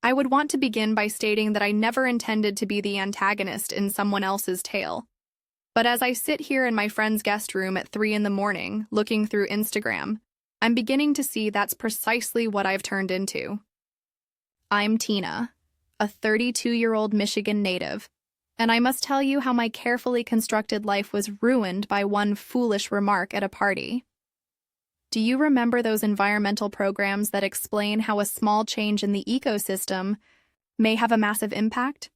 I would want to begin by stating that I never intended to be the antagonist in someone else's tale. But as I sit here in my friend's guest room at 3 in the morning, looking through Instagram, I'm beginning to see that's precisely what I've turned into. I'm Tina, a 32-year-old Michigan native, and I must tell you how my carefully constructed life was ruined by one foolish remark at a party. Do you remember those environmental programs that explain how a small change in the ecosystem may have a massive impact?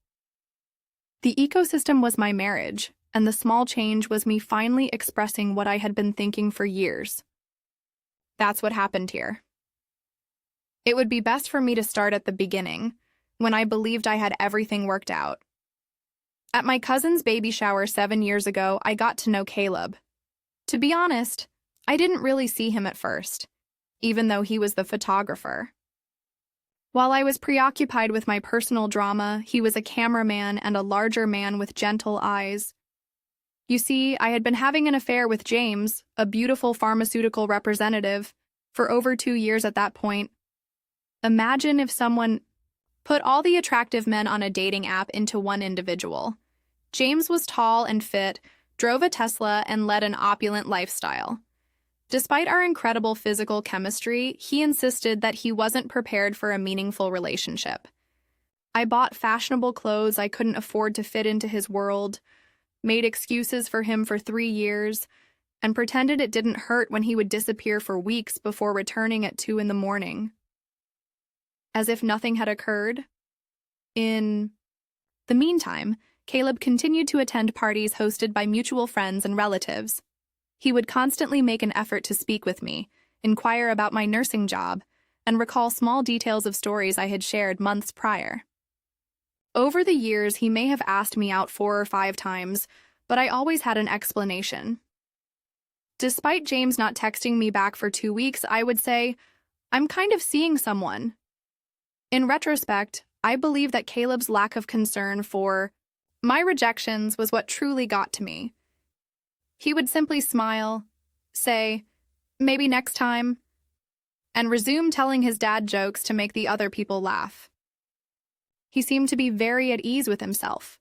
The ecosystem was my marriage, and the small change was me finally expressing what I had been thinking for years. That's what happened here. It would be best for me to start at the beginning, when I believed I had everything worked out. At my cousin's baby shower 7 years ago, I got to know Caleb. To be honest, I didn't really see him at first, even though he was the photographer. While I was preoccupied with my personal drama, he was a cameraman and a larger man with gentle eyes. You see, I had been having an affair with James, a beautiful pharmaceutical representative, for over 2 years at that point. Imagine if someone put all the attractive men on a dating app into one individual. James was tall and fit, drove a Tesla, and led an opulent lifestyle. Despite our incredible physical chemistry, he insisted that he wasn't prepared for a meaningful relationship. I bought fashionable clothes I couldn't afford to fit into his world, made excuses for him for 3 years, and pretended it didn't hurt when he would disappear for weeks before returning at 2 in the morning. As if nothing had occurred. In the meantime, Caleb continued to attend parties hosted by mutual friends and relatives. He would constantly make an effort to speak with me, inquire about my nursing job, and recall small details of stories I had shared months prior. Over the years, he may have asked me out 4 or 5 times, but I always had an explanation. Despite James not texting me back for 2 weeks, I would say, "I'm kind of seeing someone." In retrospect, I believe that Caleb's lack of concern for my rejections was what truly got to me. He would simply smile, say, "Maybe next time," and resume telling his dad jokes to make the other people laugh. He seemed to be very at ease with himself.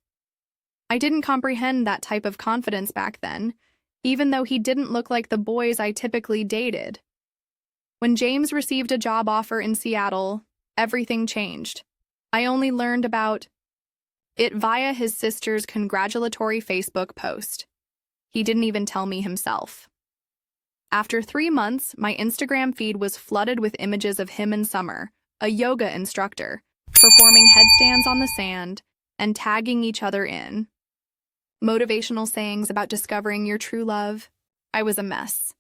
I didn't comprehend that type of confidence back then, even though he didn't look like the boys I typically dated. When James received a job offer in Seattle, everything changed. I only learned about it via his sister's congratulatory Facebook post. He didn't even tell me himself. After 3 months, my Instagram feed was flooded with images of him in summer, a yoga instructor, performing headstands on the sand, and tagging each other in. Motivational sayings about discovering your true love. I was a mess.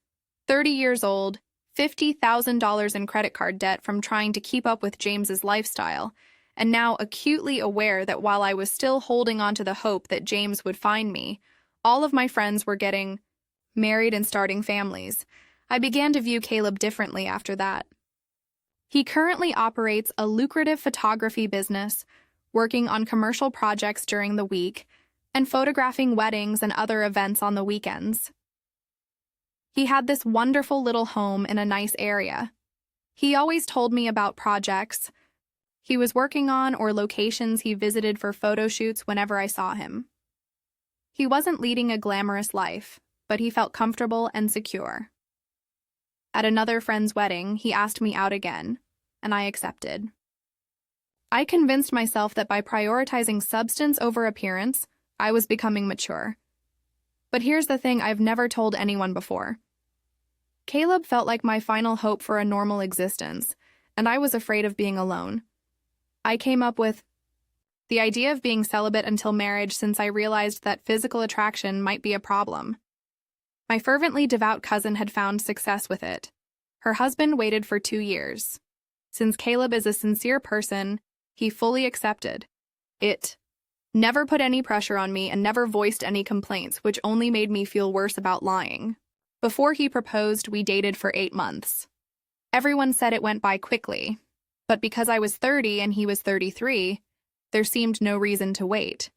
30 years old, $50,000 in credit card debt from trying to keep up with James's lifestyle, and now acutely aware that while I was still holding on to the hope that James would find me, all of my friends were getting married and starting families. I began to view Caleb differently after that. He currently operates a lucrative photography business, working on commercial projects during the week and photographing weddings and other events on the weekends. He had this wonderful little home in a nice area. He always told me about projects he was working on or locations he visited for photo shoots whenever I saw him. He wasn't leading a glamorous life, but he felt comfortable and secure. At another friend's wedding, he asked me out again, and I accepted. I convinced myself that by prioritizing substance over appearance, I was becoming mature. But here's the thing I've never told anyone before. Caleb felt like my final hope for a normal existence, and I was afraid of being alone. I came up with the idea of being celibate until marriage since I realized that physical attraction might be a problem. My fervently devout cousin had found success with it. Her husband waited for 2 years. Since Caleb is a sincere person, he fully accepted it. Never put any pressure on me and never voiced any complaints, which only made me feel worse about lying. Before he proposed, we dated for 8 months. Everyone said it went by quickly, but because I was 30 and he was 33, there seemed no reason to wait.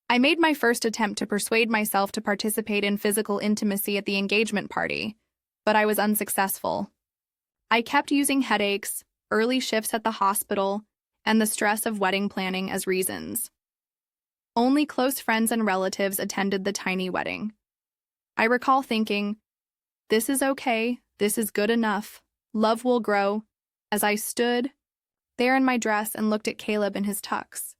I made my first attempt to persuade myself to participate in physical intimacy at the engagement party, but I was unsuccessful. I kept using headaches, early shifts at the hospital, and the stress of wedding planning as reasons. Only close friends and relatives attended the tiny wedding. I recall thinking, this is okay, this is good enough, love will grow, as I stood there in my dress and looked at Caleb in his tux.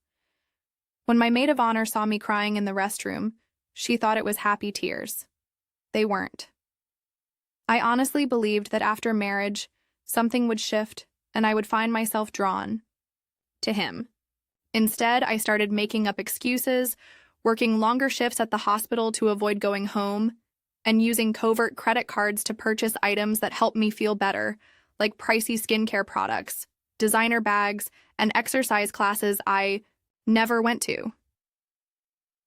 When my maid of honor saw me crying in the restroom, she thought it was happy tears. They weren't. I honestly believed that after marriage, something would shift and I would find myself drawn to him. Instead, I started making up excuses, working longer shifts at the hospital to avoid going home, and using covert credit cards to purchase items that helped me feel better, like pricey skincare products, designer bags, and exercise classes I never went to.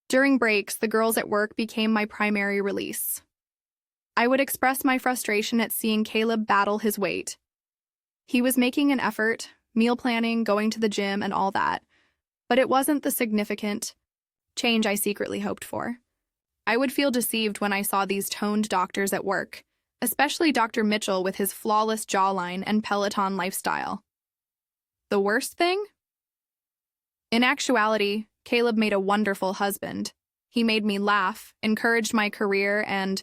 During breaks, the girls at work became my primary release. I would express my frustration at seeing Caleb battle his weight. He was making an effort, meal planning, going to the gym, and all that, but it wasn't the significant change I secretly hoped for. I would feel deceived when I saw these toned doctors at work, especially Dr. Mitchell with his flawless jawline and Peloton lifestyle. The worst thing? In actuality, Caleb made a wonderful husband. He made me laugh, encouraged my career, and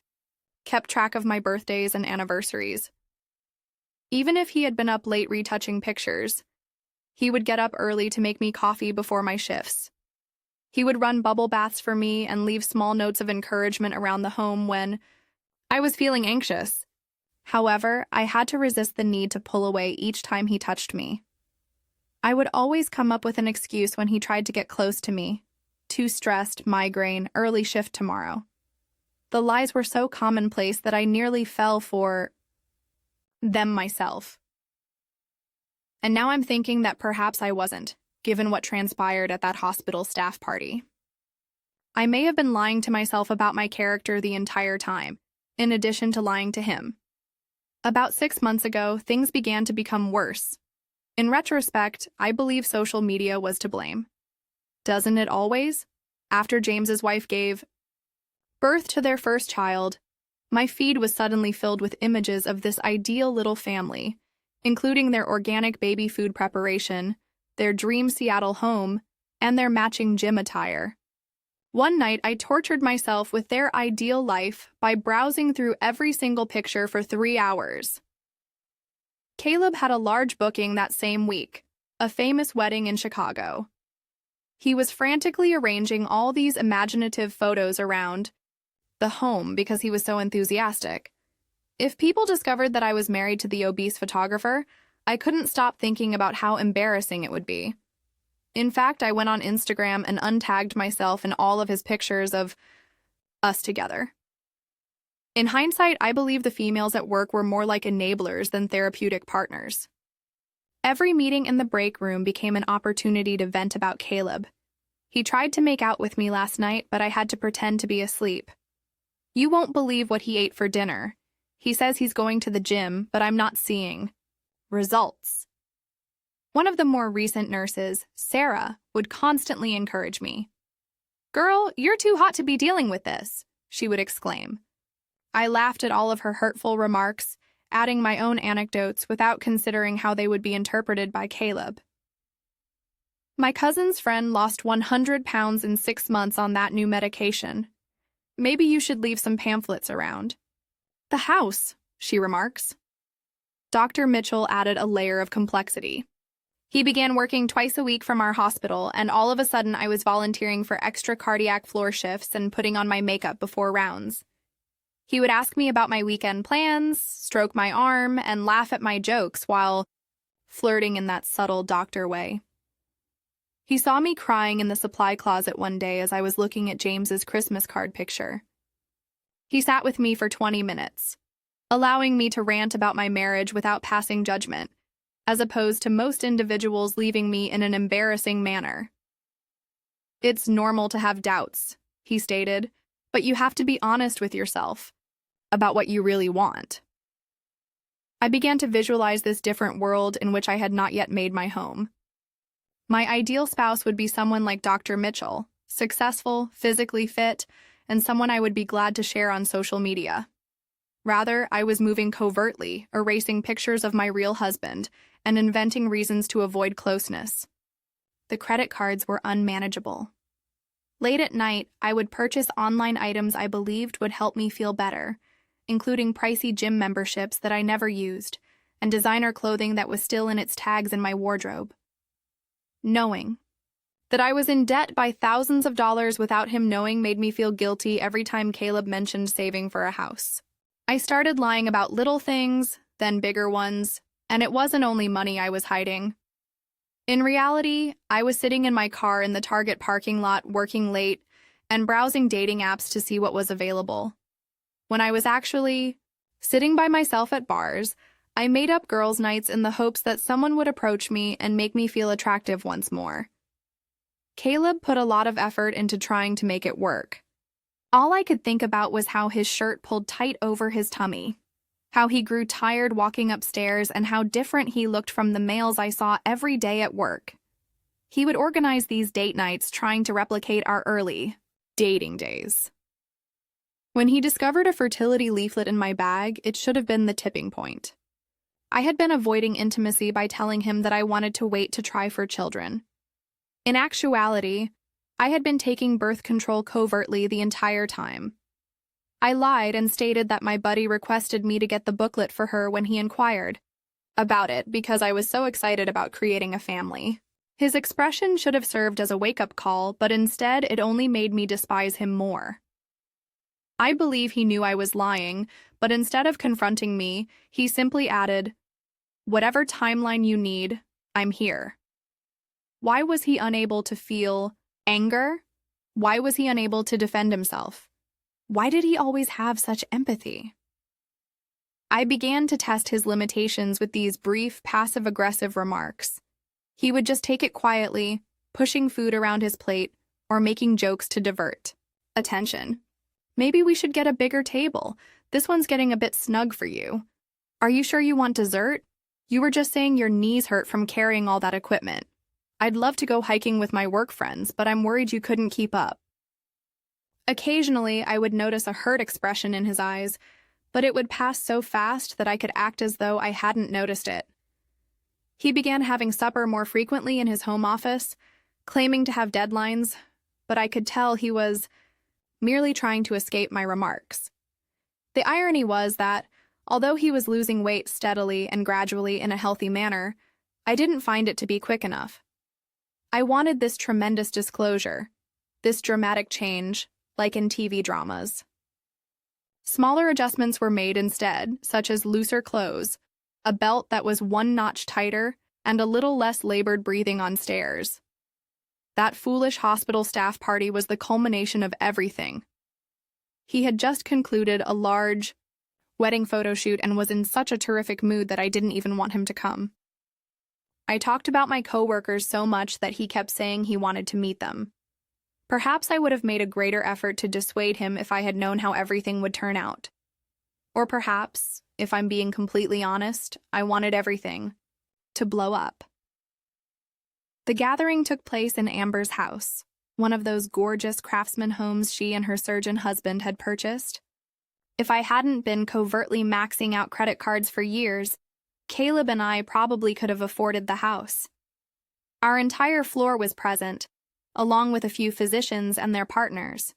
kept track of my birthdays and anniversaries. Even if he had been up late retouching pictures, he would get up early to make me coffee before my shifts. He would run bubble baths for me and leave small notes of encouragement around the home when I was feeling anxious. However, I had to resist the need to pull away each time he touched me. I would always come up with an excuse when he tried to get close to me. Too stressed, migraine, early shift tomorrow. The lies were so commonplace that I nearly fell for them myself. And now I'm thinking that perhaps I wasn't, given what transpired at that hospital staff party. I may have been lying to myself about my character the entire time, in addition to lying to him. About 6 months ago, things began to become worse. In retrospect, I believe social media was to blame. Doesn't it always? After James's wife gave birth to their first child, my feed was suddenly filled with images of this ideal little family, including their organic baby food preparation, their dream Seattle home, and their matching gym attire. One night, I tortured myself with their ideal life by browsing through every single picture for 3 hours. Caleb had a large booking that same week, a famous wedding in Chicago. He was frantically arranging all these imaginative photos around the home because he was so enthusiastic. If people discovered that I was married to the obese photographer, I couldn't stop thinking about how embarrassing it would be. In fact, I went on Instagram and untagged myself in all of his pictures of us together. In hindsight, I believe the females at work were more like enablers than therapeutic partners. Every meeting in the break room became an opportunity to vent about Caleb. He tried to make out with me last night, but I had to pretend to be asleep. You won't believe what he ate for dinner. He says he's going to the gym, but I'm not seeing results. One of the more recent nurses, Sarah, would constantly encourage me. "Girl, you're too hot to be dealing with this," she would exclaim. I laughed at all of her hurtful remarks, adding my own anecdotes without considering how they would be interpreted by Caleb. My cousin's friend lost 100 pounds in 6 months on that new medication. Maybe you should leave some pamphlets around. The house, she remarks. Dr. Mitchell added a layer of complexity. He began working twice a week from our hospital, and all of a sudden I was volunteering for extra cardiac floor shifts and putting on my makeup before rounds. He would ask me about my weekend plans, stroke my arm, and laugh at my jokes while flirting in that subtle doctor way. He saw me crying in the supply closet one day as I was looking at James's Christmas card picture. He sat with me for 20 minutes, allowing me to rant about my marriage without passing judgment, as opposed to most individuals leaving me in an embarrassing manner. "It's normal to have doubts," he stated, "but you have to be honest with yourself about what you really want." I began to visualize this different world in which I had not yet made my home. My ideal spouse would be someone like Dr. Mitchell, successful, physically fit, and someone I would be glad to share on social media. Rather, I was moving covertly, erasing pictures of my real husband, and inventing reasons to avoid closeness. the credit cards were unmanageable. Late at night, I would purchase online items I believed would help me feel better, including pricey gym memberships that I never used and designer clothing that was still in its tags in my wardrobe. Knowing that I was in debt by thousands of dollars without him knowing made me feel guilty every time Caleb mentioned saving for a house. I started lying about little things, then bigger ones, and it wasn't only money I was hiding. In reality, I was sitting in my car in the Target parking lot working late and browsing dating apps to see what was available. When I was actually sitting by myself at bars, I made up girls' nights in the hopes that someone would approach me and make me feel attractive once more. Caleb put a lot of effort into trying to make it work. All I could think about was how his shirt pulled tight over his tummy, how he grew tired walking upstairs, and how different he looked from the males I saw every day at work. He would organize these date nights trying to replicate our early dating days. When he discovered a fertility leaflet in my bag, it should have been the tipping point. I had been avoiding intimacy by telling him that I wanted to wait to try for children. In actuality, I had been taking birth control covertly the entire time. I lied and stated that my buddy requested me to get the booklet for her when he inquired about it because I was so excited about creating a family. His expression should have served as a wake-up call, but instead it only made me despise him more. I believe he knew I was lying, but instead of confronting me, he simply added, "Whatever timeline you need, I'm here." Why was he unable to feel anger? Why was he unable to defend himself? Why did he always have such empathy? I began to test his limitations with these brief, passive-aggressive remarks. He would just take it quietly, pushing food around his plate, or making jokes to divert attention. "Maybe we should get a bigger table. This one's getting a bit snug for you. Are you sure you want dessert? You were just saying your knees hurt from carrying all that equipment. I'd love to go hiking with my work friends, but I'm worried you couldn't keep up." Occasionally, I would notice a hurt expression in his eyes, but it would pass so fast that I could act as though I hadn't noticed it. He began having supper more frequently in his home office, claiming to have deadlines, but I could tell he was merely trying to escape my remarks. The irony was that, although he was losing weight steadily and gradually in a healthy manner, I didn't find it to be quick enough. I wanted this tremendous disclosure, this dramatic change, like in TV dramas. Smaller adjustments were made instead, such as looser clothes, a belt that was one notch tighter, and a little less labored breathing on stairs. That foolish hospital staff party was the culmination of everything. He had just concluded a large wedding photo shoot and was in such a terrific mood that I didn't even want him to come. I talked about my coworkers so much that he kept saying he wanted to meet them. Perhaps I would have made a greater effort to dissuade him if I had known how everything would turn out. Or perhaps, if I'm being completely honest, I wanted everything to blow up. The gathering took place in Amber's house, one of those gorgeous craftsman homes she and her surgeon husband had purchased. If I hadn't been covertly maxing out credit cards for years, Caleb and I probably could have afforded the house. Our entire floor was present, along with a few physicians and their partners.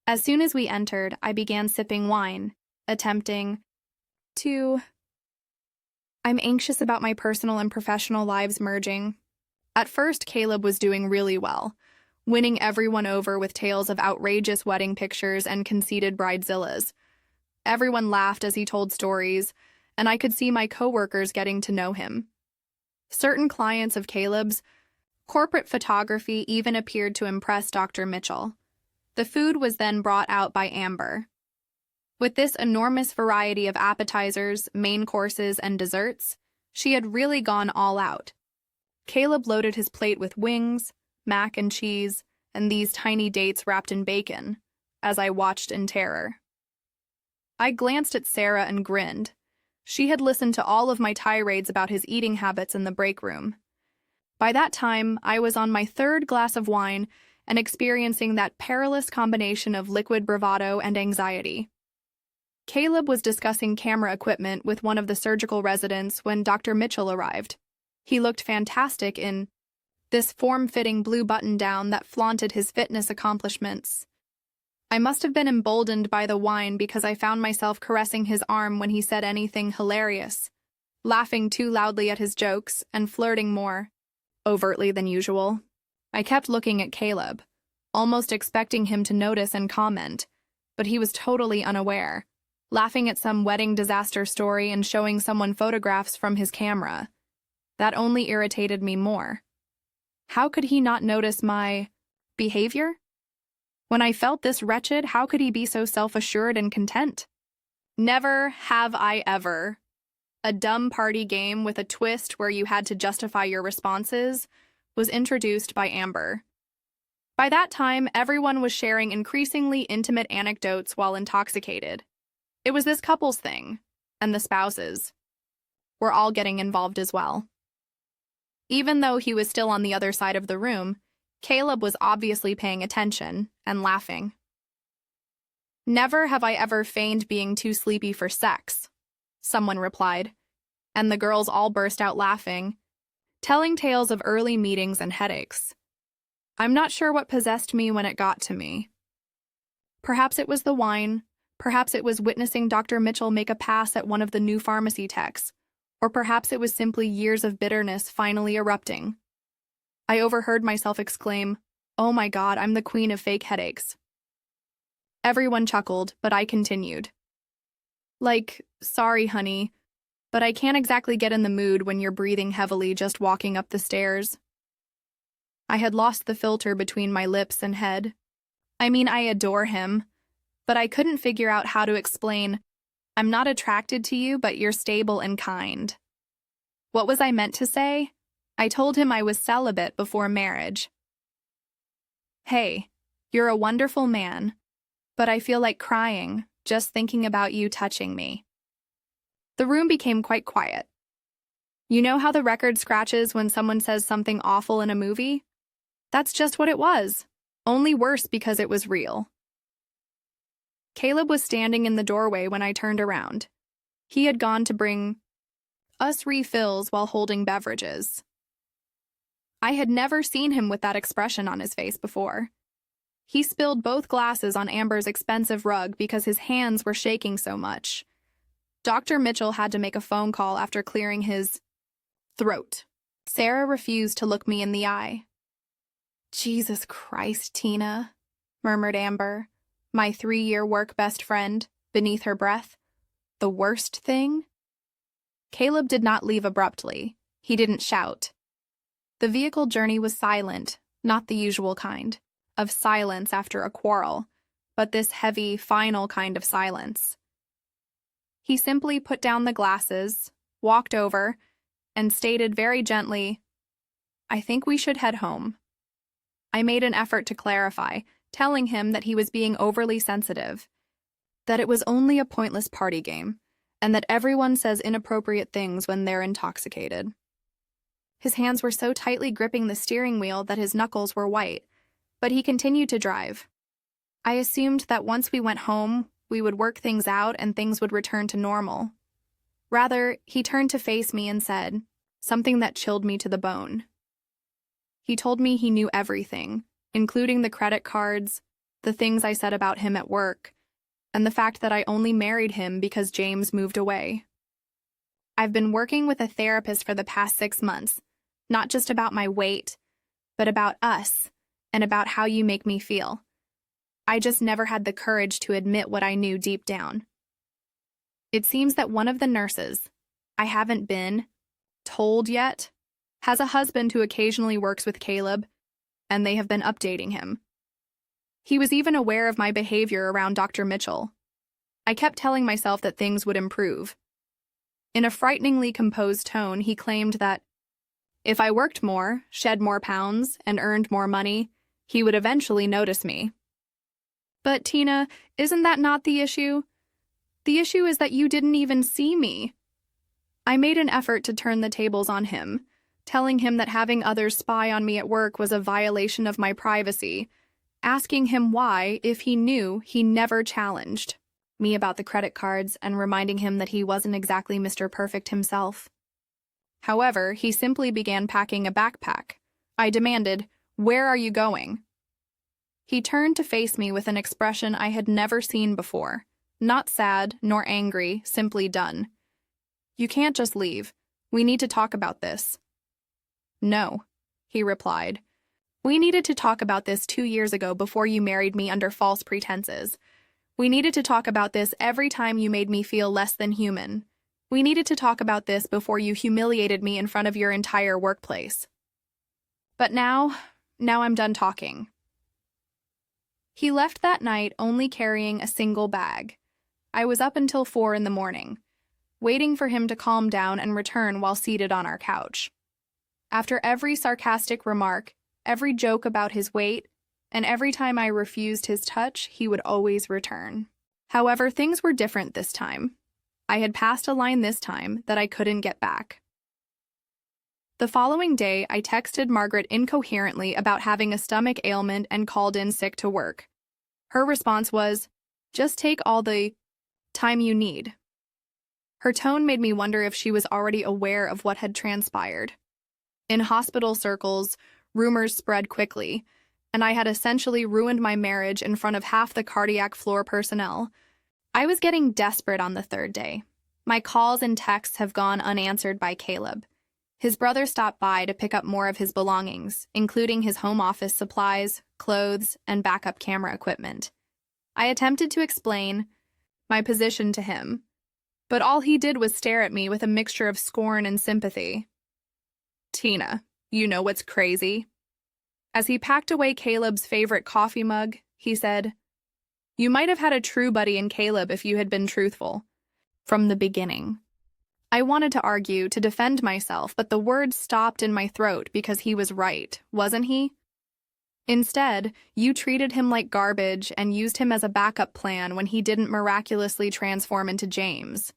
As soon as we entered, I began sipping wine, attempting to... I'm anxious about my personal and professional lives merging. At first, Caleb was doing really well, winning everyone over with tales of outrageous wedding pictures and conceited bridezillas. Everyone laughed as he told stories, and I could see my coworkers getting to know him. Certain clients of Caleb's corporate photography even appeared to impress Dr. Mitchell. The food was then brought out by Amber. With this enormous variety of appetizers, main courses, and desserts, she had really gone all out. Caleb loaded his plate with wings, mac and cheese, and these tiny dates wrapped in bacon, as I watched in terror. I glanced at Sarah and grinned. She had listened to all of my tirades about his eating habits in the break room. By that time, I was on my third glass of wine and experiencing that perilous combination of liquid bravado and anxiety. Caleb was discussing camera equipment with one of the surgical residents when Dr. Mitchell arrived. He looked fantastic in this form-fitting blue button-down that flaunted his fitness accomplishments. I must have been emboldened by the wine because I found myself caressing his arm when he said anything hilarious, laughing too loudly at his jokes and flirting more overtly than usual. I kept looking at Caleb, almost expecting him to notice and comment, but he was totally unaware, laughing at some wedding disaster story and showing someone photographs from his camera. That only irritated me more. How could he not notice my behavior? When I felt this wretched, how could he be so self-assured and content? Never have I ever. A dumb party game with a twist where you had to justify your responses was introduced by Amber. By that time, everyone was sharing increasingly intimate anecdotes while intoxicated. It was this couple's thing, and the spouses were all getting involved as well. Even though he was still on the other side of the room, Caleb was obviously paying attention and laughing. "Never have I ever feigned being too sleepy for sex," someone replied, and the girls all burst out laughing, telling tales of early meetings and headaches. I'm not sure what possessed me when it got to me. Perhaps it was the wine, perhaps it was witnessing Dr. Mitchell make a pass at one of the new pharmacy techs, or perhaps it was simply years of bitterness finally erupting. I overheard myself exclaim, "Oh my God, I'm the queen of fake headaches." Everyone chuckled, but I continued. "Sorry, honey, but I can't exactly get in the mood when you're breathing heavily just walking up the stairs." I had lost the filter between my lips and head. I mean, I adore him, but I couldn't figure out how to explain, "I'm not attracted to you, but you're stable and kind." What was I meant to say? I told him I was celibate before marriage. "Hey, you're a wonderful man, but I feel like crying just thinking about you touching me." The room became quite quiet. You know how the record scratches when someone says something awful in a movie? That's just what it was, only worse because it was real. Caleb was standing in the doorway when I turned around. He had gone to bring us refills while holding beverages. I had never seen him with that expression on his face before. He spilled both glasses on Amber's expensive rug because his hands were shaking so much. Dr. Mitchell had to make a phone call after clearing his throat. Sarah refused to look me in the eye. "Jesus Christ, Tina," murmured Amber, my 3-year work best friend, beneath her breath. "The worst thing?" Caleb did not leave abruptly. He didn't shout. The vehicle journey was silent, not the usual kind of silence after a quarrel, but this heavy, final kind of silence. He simply put down the glasses, walked over, and stated very gently, "I think we should head home." I made an effort to clarify, telling him that he was being overly sensitive, that it was only a pointless party game, and that everyone says inappropriate things when they're intoxicated. His hands were so tightly gripping the steering wheel that his knuckles were white, but he continued to drive. I assumed that once we went home, we would work things out and things would return to normal. Rather, he turned to face me and said something that chilled me to the bone. He told me he knew everything, including the credit cards, the things I said about him at work, and the fact that I only married him because James moved away. I've been working with a therapist for the past 6 months, not just about my weight, but about us and about how you make me feel. I just never had the courage to admit what I knew deep down. It seems that one of the nurses, I haven't been told yet, has a husband who occasionally works with Caleb, and they have been updating him. He was even aware of my behavior around Dr. Mitchell. I kept telling myself that things would improve. In a frighteningly composed tone, he claimed that if I worked more, shed more pounds, and earned more money, he would eventually notice me. But Tina, isn't that not the issue? The issue is that you didn't even see me. I made an effort to turn the tables on him, telling him that having others spy on me at work was a violation of my privacy, asking him why, if he knew, he never challenged me about the credit cards and reminding him that he wasn't exactly Mr. Perfect himself. However, he simply began packing a backpack, I demanded, "Where are you going?" He turned to face me with an expression I had never seen before. Not sad, nor angry, simply done. "You can't just leave. We need to talk about this." "No," he replied. "We needed to talk about this 2 years ago before you married me under false pretenses. We needed to talk about this every time you made me feel less than human. We needed to talk about this before you humiliated me in front of your entire workplace. But now I'm done talking." He left that night only carrying a single bag. I was up until 4 in the morning, waiting for him to calm down and return while seated on our couch. After every sarcastic remark, every joke about his weight, and every time I refused his touch, he would always return. However, things were different this time. I had passed a line this time that I couldn't get back. The following day, I texted Margaret incoherently about having a stomach ailment and called in sick to work. Her response was, "Just take all the time you need." Her tone made me wonder if she was already aware of what had transpired. In hospital circles, rumors spread quickly, and I had essentially ruined my marriage in front of half the cardiac floor personnel. I was getting desperate on the third day. My calls and texts have gone unanswered by Caleb. His brother stopped by to pick up more of his belongings, including his home office supplies, clothes, and backup camera equipment. I attempted to explain my position to him, but all he did was stare at me with a mixture of scorn and sympathy. "Tina, you know what's crazy?" As he packed away Caleb's favorite coffee mug, he said, "You might have had a true buddy in Caleb if you had been truthful from the beginning." I wanted to argue, to defend myself, but the words stopped in my throat because he was right, wasn't he? Instead, you treated him like garbage and used him as a backup plan when he didn't miraculously transform into James.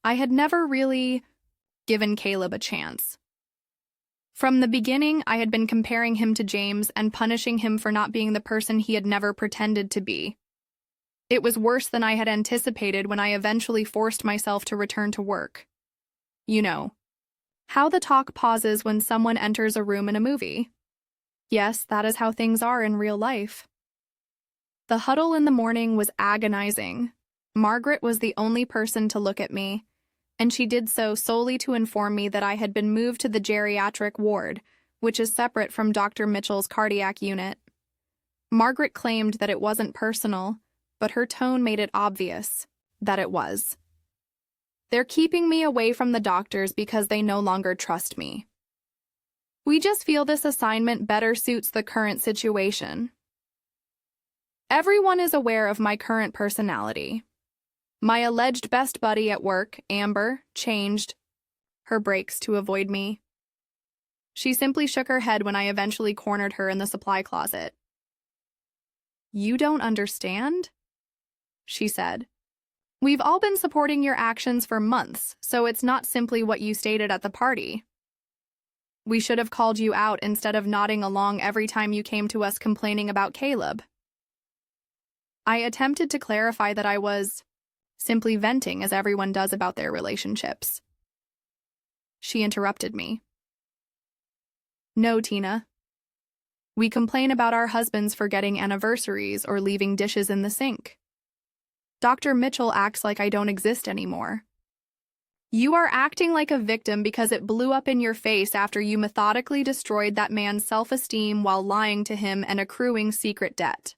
I had never really given Caleb a chance. From the beginning, I had been comparing him to James and punishing him for not being the person he had never pretended to be. It was worse than I had anticipated when I eventually forced myself to return to work. You know, how the talk pauses when someone enters a room in a movie. Yes, that is how things are in real life. The huddle in the morning was agonizing. Margaret was the only person to look at me, and she did so solely to inform me that I had been moved to the geriatric ward, which is separate from Dr. Mitchell's cardiac unit. Margaret claimed that it wasn't personal, but her tone made it obvious that it was. "They're keeping me away from the doctors because they no longer trust me. We just feel this assignment better suits the current situation. Everyone is aware of my current personality. My alleged best buddy at work, Amber, changed her brakes to avoid me. She simply shook her head when I eventually cornered her in the supply closet. "You don't understand?" she said. "We've all been supporting your actions for months, so it's not simply what you stated at the party. We should have called you out instead of nodding along every time you came to us complaining about Caleb." I attempted to clarify that I was simply venting, as everyone does about their relationships. She interrupted me. "No, Tina. We complain about our husbands forgetting anniversaries or leaving dishes in the sink. Dr. Mitchell acts like I don't exist anymore. You are acting like a victim because it blew up in your face after you methodically destroyed that man's self-esteem while lying to him and accruing secret debt.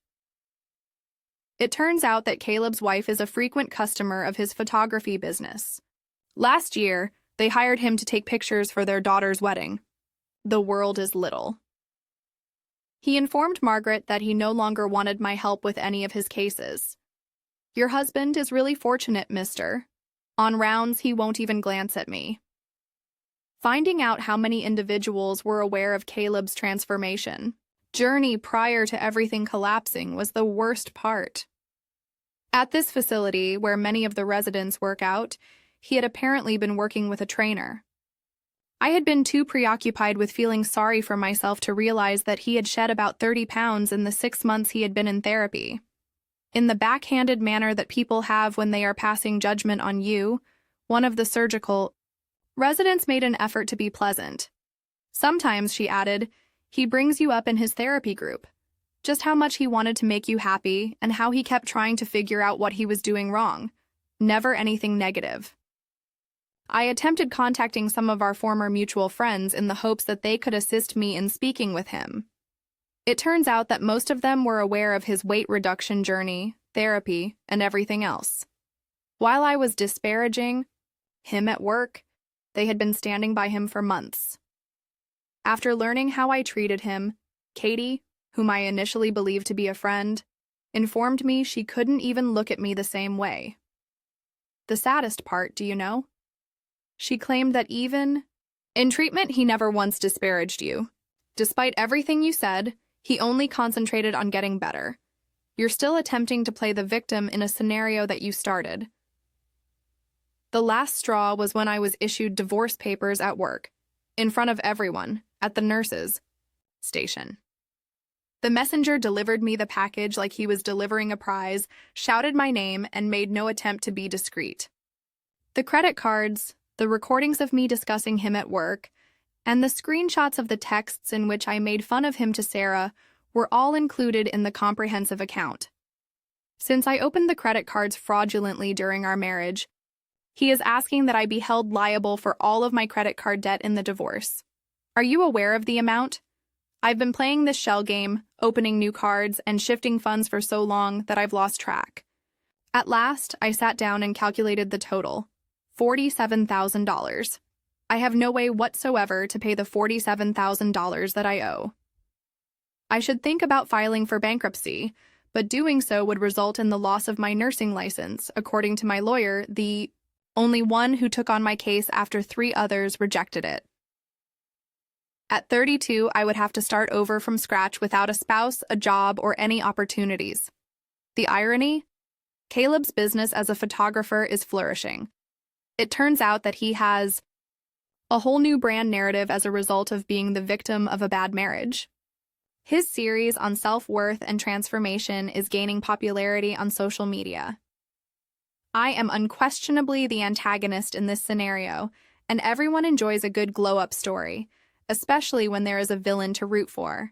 It turns out that Caleb's wife is a frequent customer of his photography business. Last year, they hired him to take pictures for their daughter's wedding. The world is little." He informed Margaret that he no longer wanted my help with any of his cases. "Your husband is really fortunate, mister. On rounds, he won't even glance at me." Finding out how many individuals were aware of Caleb's transformation journey prior to everything collapsing was the worst part. At this facility, where many of the residents work out, he had apparently been working with a trainer. I had been too preoccupied with feeling sorry for myself to realize that he had shed about 30 pounds in the 6 months he had been in therapy. In the backhanded manner that people have when they are passing judgment on you, one of the surgical residents made an effort to be pleasant. "Sometimes," she added, He brings you up in his therapy group. Just how much he wanted to make you happy and how he kept trying to figure out what he was doing wrong. Never anything negative. I attempted contacting some of our former mutual friends in the hopes that they could assist me in speaking with him. It turns out that most of them were aware of his weight reduction journey, therapy, and everything else. While I was disparaging him at work, they had been standing by him for months. After learning how I treated him, Katie, whom I initially believed to be a friend, informed me she couldn't even look at me the same way. The saddest part, do you know? She claimed that even in treatment, he never once disparaged you. Despite everything you said, he only concentrated on getting better. You're still attempting to play the victim in a scenario that you started. The last straw was when I was issued divorce papers at work, in front of everyone, at the nurses' station. The messenger delivered me the package like he was delivering a prize, shouted my name, and made no attempt to be discreet. The credit cards, the recordings of me discussing him at work, and the screenshots of the texts in which I made fun of him to Sarah were all included in the comprehensive account. Since I opened the credit cards fraudulently during our marriage, he is asking that I be held liable for all of my credit card debt in the divorce. Are you aware of the amount? I've been playing this shell game, opening new cards, and shifting funds for so long that I've lost track. At last, I sat down and calculated the total. $47,000. I have no way whatsoever to pay the $47,000 that I owe. I should think about filing for bankruptcy, but doing so would result in the loss of my nursing license, according to my lawyer, the only one who took on my case after 3 others rejected it. At 32, I would have to start over from scratch without a spouse, a job, or any opportunities. The irony? Caleb's business as a photographer is flourishing. It turns out that he has a whole new brand narrative as a result of being the victim of a bad marriage. His series on self-worth and transformation is gaining popularity on social media. I am unquestionably the antagonist in this scenario, and everyone enjoys a good glow-up story, especially when there is a villain to root for.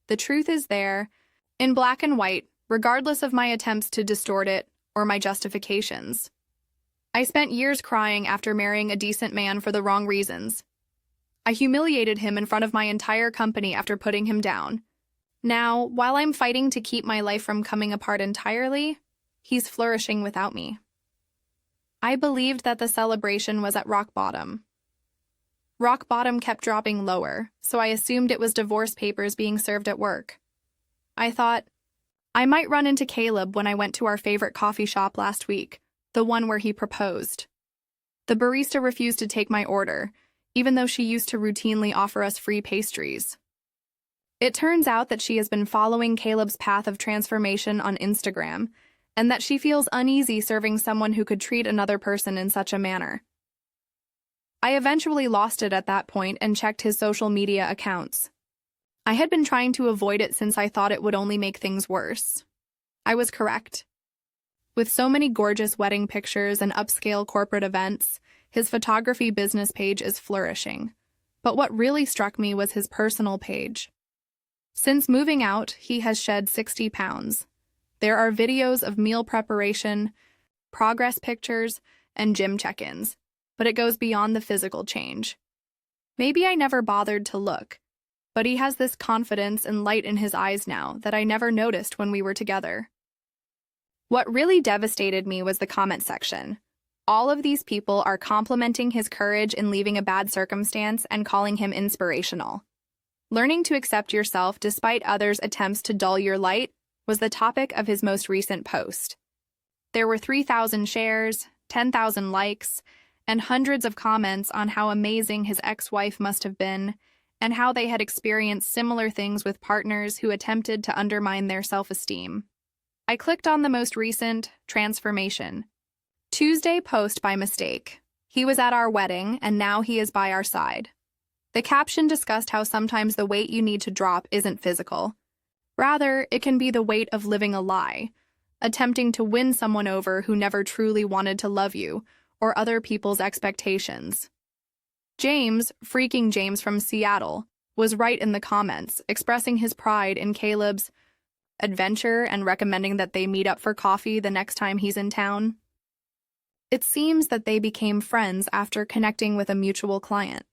The truth is there, in black and white, regardless of my attempts to distort it or my justifications. I spent years crying after marrying a decent man for the wrong reasons. I humiliated him in front of my entire company after putting him down. Now, while I'm fighting to keep my life from coming apart entirely, he's flourishing without me. I believed that the celebration was at rock bottom. Rock bottom kept dropping lower, so I assumed it was divorce papers being served at work. I thought, I might run into Caleb when I went to our favorite coffee shop last week, the one where he proposed. The barista refused to take my order, even though she used to routinely offer us free pastries. It turns out that she has been following Caleb's path of transformation on Instagram, and that she feels uneasy serving someone who could treat another person in such a manner. I eventually lost it at that point and checked his social media accounts. I had been trying to avoid it since I thought it would only make things worse. I was correct. With so many gorgeous wedding pictures and upscale corporate events, his photography business page is flourishing. But what really struck me was his personal page. Since moving out, he has shed 60 pounds. There are videos of meal preparation, progress pictures, and gym check-ins. But it goes beyond the physical change. Maybe I never bothered to look, but he has this confidence and light in his eyes now that I never noticed when we were together. What really devastated me was the comment section. All of these people are complimenting his courage in leaving a bad circumstance and calling him inspirational. Learning to accept yourself despite others' attempts to dull your light was the topic of his most recent post. There were 3,000 shares, 10,000 likes, and hundreds of comments on how amazing his ex-wife must have been, and how they had experienced similar things with partners who attempted to undermine their self-esteem. I clicked on the most recent, Transformation Tuesday post by mistake. He was at our wedding, and now he is by our side. The caption discussed how sometimes the weight you need to drop isn't physical. Rather, it can be the weight of living a lie, attempting to win someone over who never truly wanted to love you, or other people's expectations. James, freaking James from Seattle, was right in the comments, expressing his pride in Caleb's adventure and recommending that they meet up for coffee the next time he's in town. It seems that they became friends after connecting with a mutual client.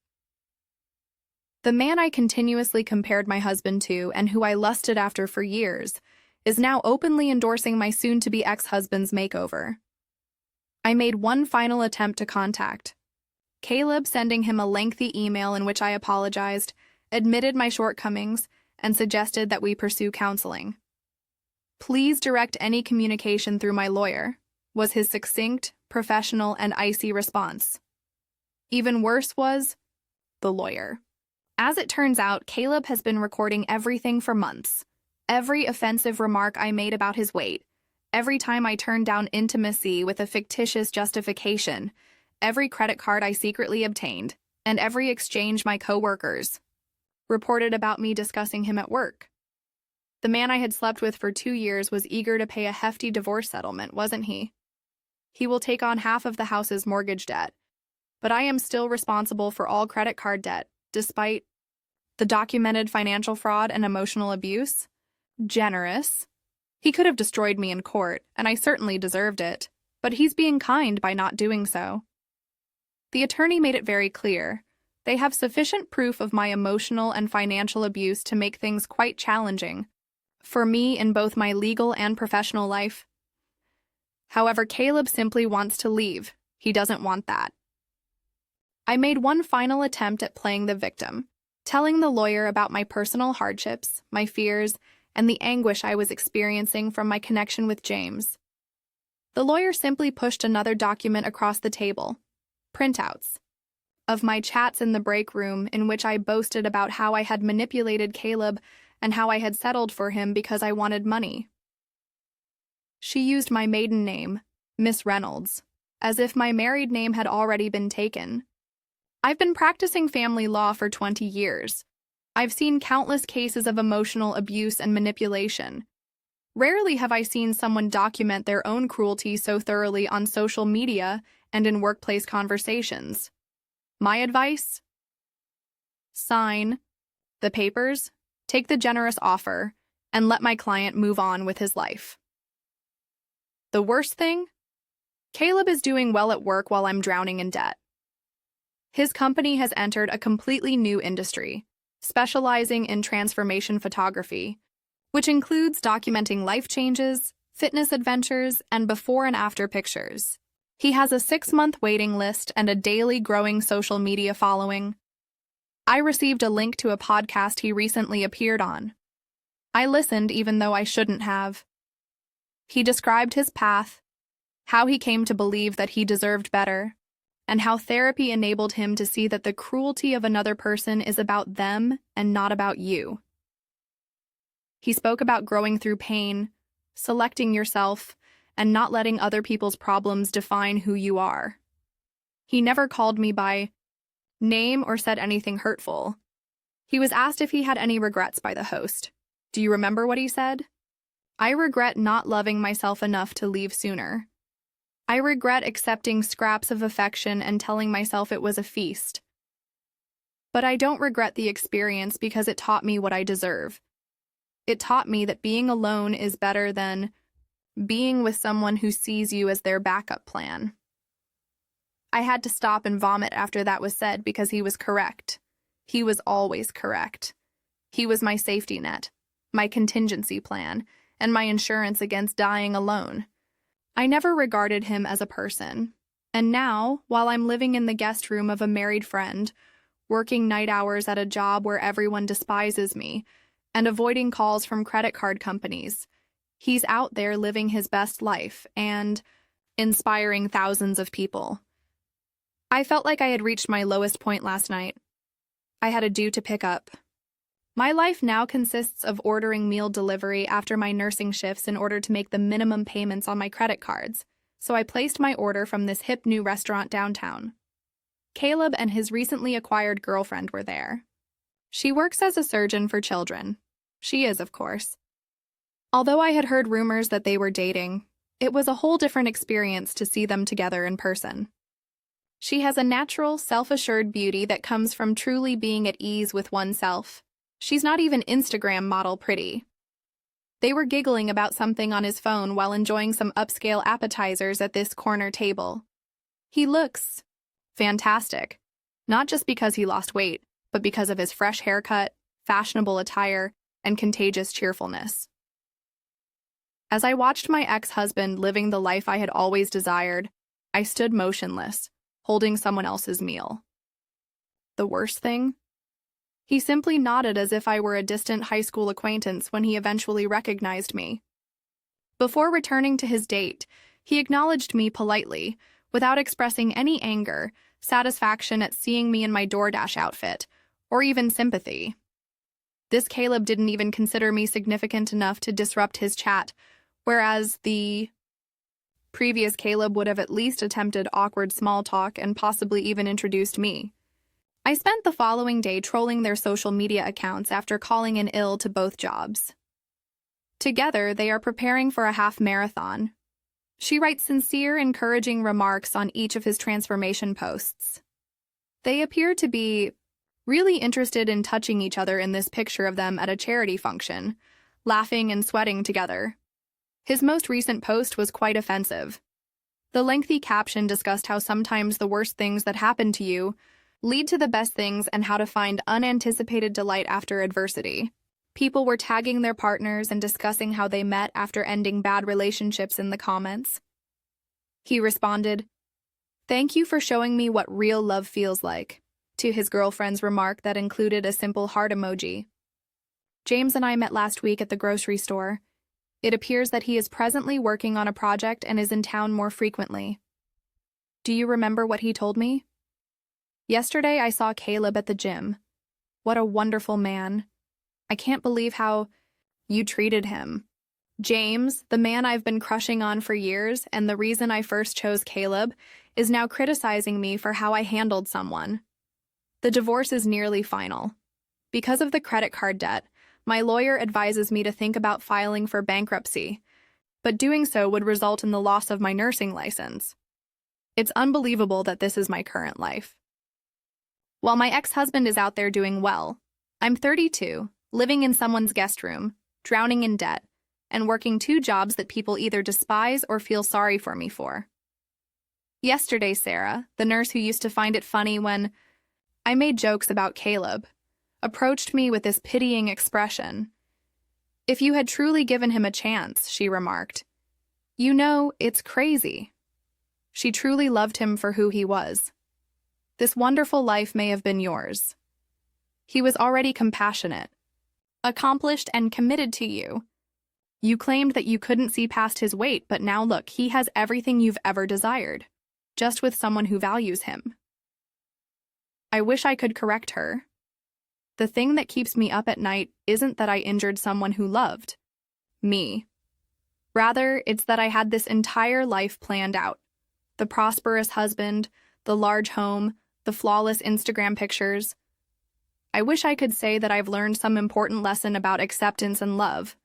The man I continuously compared my husband to and who I lusted after for years is now openly endorsing my soon-to-be ex-husband's makeover. I made one final attempt to contact Caleb, sending him a lengthy email in which I apologized, admitted my shortcomings, and suggested that we pursue counseling. "Please direct any communication through my lawyer," was his succinct, professional, and icy response. Even worse was the lawyer. As it turns out, Caleb has been recording everything for months. Every offensive remark I made about his weight, every time I turned down intimacy with a fictitious justification, every credit card I secretly obtained, and every exchange my coworkers reported about me discussing him at work. The man I had slept with for 2 years was eager to pay a hefty divorce settlement, wasn't he? He will take on half of the house's mortgage debt, but I am still responsible for all credit card debt, despite the documented financial fraud and emotional abuse. Generous. He could have destroyed me in court, and I certainly deserved it, but he's being kind by not doing so. The attorney made it very clear. They have sufficient proof of my emotional and financial abuse to make things quite challenging for me in both my legal and professional life. However, Caleb simply wants to leave. He doesn't want that. I made one final attempt at playing the victim, telling the lawyer about my personal hardships, my fears, and the anguish I was experiencing from my connection with James. The lawyer simply pushed another document across the table, printouts of my chats in the break room in which I boasted about how I had manipulated Caleb and how I had settled for him because I wanted money. She used my maiden name, Miss Reynolds, as if my married name had already been taken. I've been practicing family law for 20 years. I've seen countless cases of emotional abuse and manipulation. Rarely have I seen someone document their own cruelty so thoroughly on social media and in workplace conversations. My advice? Sign the papers, take the generous offer, and let my client move on with his life. The worst thing? Caleb is doing well at work while I'm drowning in debt. His company has entered a completely new industry, specializing in transformation photography, which includes documenting life changes, fitness adventures, and before and after pictures. He has a 6-month waiting list and a daily growing social media following. I received a link to a podcast he recently appeared on. I listened even though I shouldn't have. He described his path, how he came to believe that he deserved better, and how therapy enabled him to see that the cruelty of another person is about them and not about you. He spoke about growing through pain, selecting yourself, and not letting other people's problems define who you are. He never called me by name or said anything hurtful. He was asked if he had any regrets by the host. Do you remember what he said? I regret not loving myself enough to leave sooner. I regret accepting scraps of affection and telling myself it was a feast. But I don't regret the experience because it taught me what I deserve. It taught me that being alone is better than being with someone who sees you as their backup plan. I had to stop and vomit after that was said because he was correct. He was always correct. He was my safety net, my contingency plan, and my insurance against dying alone. I never regarded him as a person. And now, while I'm living in the guest room of a married friend, working night hours at a job where everyone despises me, and avoiding calls from credit card companies, he's out there living his best life and inspiring thousands of people. I felt like I had reached my lowest point last night. I had a due to pick up. My life now consists of ordering meal delivery after my nursing shifts in order to make the minimum payments on my credit cards, so I placed my order from this hip new restaurant downtown. Caleb and his recently acquired girlfriend were there. She works as a surgeon for children. She is, of course. Although I had heard rumors that they were dating, it was a whole different experience to see them together in person. She has a natural, self-assured beauty that comes from truly being at ease with oneself. She's not even Instagram model pretty. They were giggling about something on his phone while enjoying some upscale appetizers at this corner table. He looks fantastic, not just because he lost weight, but because of his fresh haircut, fashionable attire, and contagious cheerfulness. As I watched my ex-husband living the life I had always desired, I stood motionless, holding someone else's meal. The worst thing? He simply nodded as if I were a distant high school acquaintance when he eventually recognized me. Before returning to his date, he acknowledged me politely, without expressing any anger, satisfaction at seeing me in my DoorDash outfit, or even sympathy. This Caleb didn't even consider me significant enough to disrupt his chat, whereas the previous Caleb would have at least attempted awkward small talk and possibly even introduced me. I spent the following day trolling their social media accounts after calling in ill to both jobs. Together, they are preparing for a half marathon. She writes sincere, encouraging remarks on each of his transformation posts. They appear to be really interested in touching each other in this picture of them at a charity function, laughing and sweating together. His most recent post was quite offensive. The lengthy caption discussed how sometimes the worst things that happen to you lead to the best things and how to find unanticipated delight after adversity. People were tagging their partners and discussing how they met after ending bad relationships in the comments. He responded, "Thank you for showing me what real love feels like," to his girlfriend's remark that included a simple heart emoji. James and I met last week at the grocery store. It appears that he is presently working on a project and is in town more frequently. Do you remember what he told me? Yesterday I saw Caleb at the gym. What a wonderful man. I can't believe how you treated him. James, the man I've been crushing on for years and the reason I first chose Caleb, is now criticizing me for how I handled someone. The divorce is nearly final. Because of the credit card debt, my lawyer advises me to think about filing for bankruptcy, but doing so would result in the loss of my nursing license. It's unbelievable that this is my current life. While my ex-husband is out there doing well, I'm 32, living in someone's guest room, drowning in debt, and working 2 jobs that people either despise or feel sorry for me for. Yesterday, Sarah, the nurse who used to find it funny when I made jokes about Caleb, approached me with this pitying expression. "If you had truly given him a chance," she remarked. "You know, it's crazy." She truly loved him for who he was. This wonderful life may have been yours. He was already compassionate, accomplished, and committed to you. You claimed that you couldn't see past his weight, but now look, he has everything you've ever desired, just with someone who values him. I wish I could correct her. The thing that keeps me up at night isn't that I injured someone who loved me. Rather, it's that I had this entire life planned out. The prosperous husband, the large home, the flawless Instagram pictures. I wish I could say that I've learned some important lesson about acceptance and love.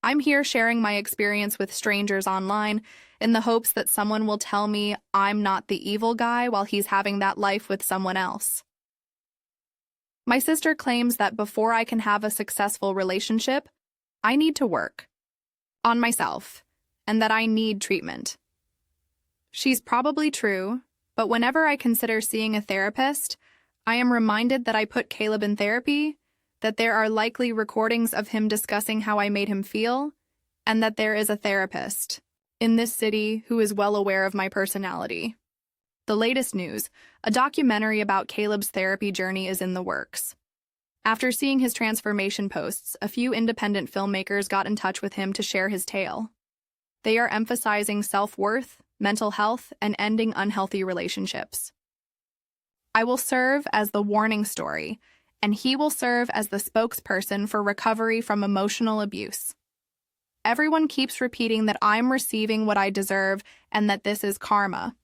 I'm here sharing my experience with strangers online in the hopes that someone will tell me I'm not the evil guy while he's having that life with someone else. My sister claims that before I can have a successful relationship, I need to work on myself, and that I need treatment. She's probably true, but whenever I consider seeing a therapist, I am reminded that I put Caleb in therapy, that there are likely recordings of him discussing how I made him feel, and that there is a therapist in this city who is well aware of my personality. The latest news, a documentary about Caleb's therapy journey is in the works. After seeing his transformation posts, a few independent filmmakers got in touch with him to share his tale. They are emphasizing self-worth, mental health, and ending unhealthy relationships. I will serve as the warning story, and he will serve as the spokesperson for recovery from emotional abuse. Everyone keeps repeating that I'm receiving what I deserve and that this is karma.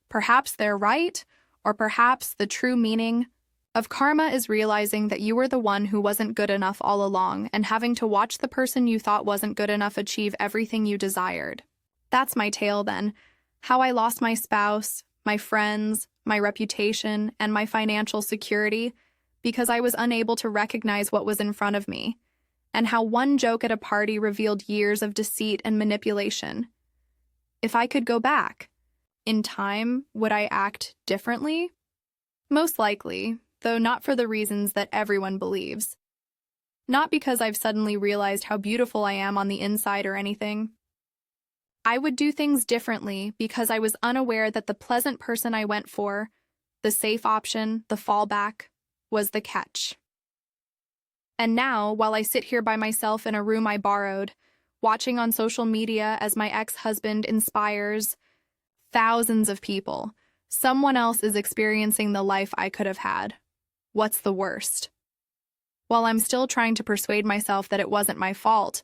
Perhaps they're right, or perhaps the true meaning of karma is realizing that you were the one who wasn't good enough all along and having to watch the person you thought wasn't good enough achieve everything you desired. That's my tale then. How I lost my spouse, my friends, my reputation, and my financial security because I was unable to recognize what was in front of me, and how one joke at a party revealed years of deceit and manipulation. If I could go back in time, would I act differently? Most likely, though not for the reasons that everyone believes. Not because I've suddenly realized how beautiful I am on the inside or anything. I would do things differently because I was unaware that the pleasant person I went for, the safe option, the fallback, was the catch. And now, while I sit here by myself in a room I borrowed, watching on social media as my ex-husband inspires thousands of people, someone else is experiencing the life I could have had. What's the worst? While I'm still trying to persuade myself that it wasn't my fault,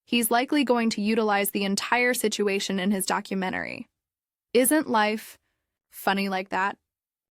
he's likely going to utilize the entire situation in his documentary. Isn't life funny like that?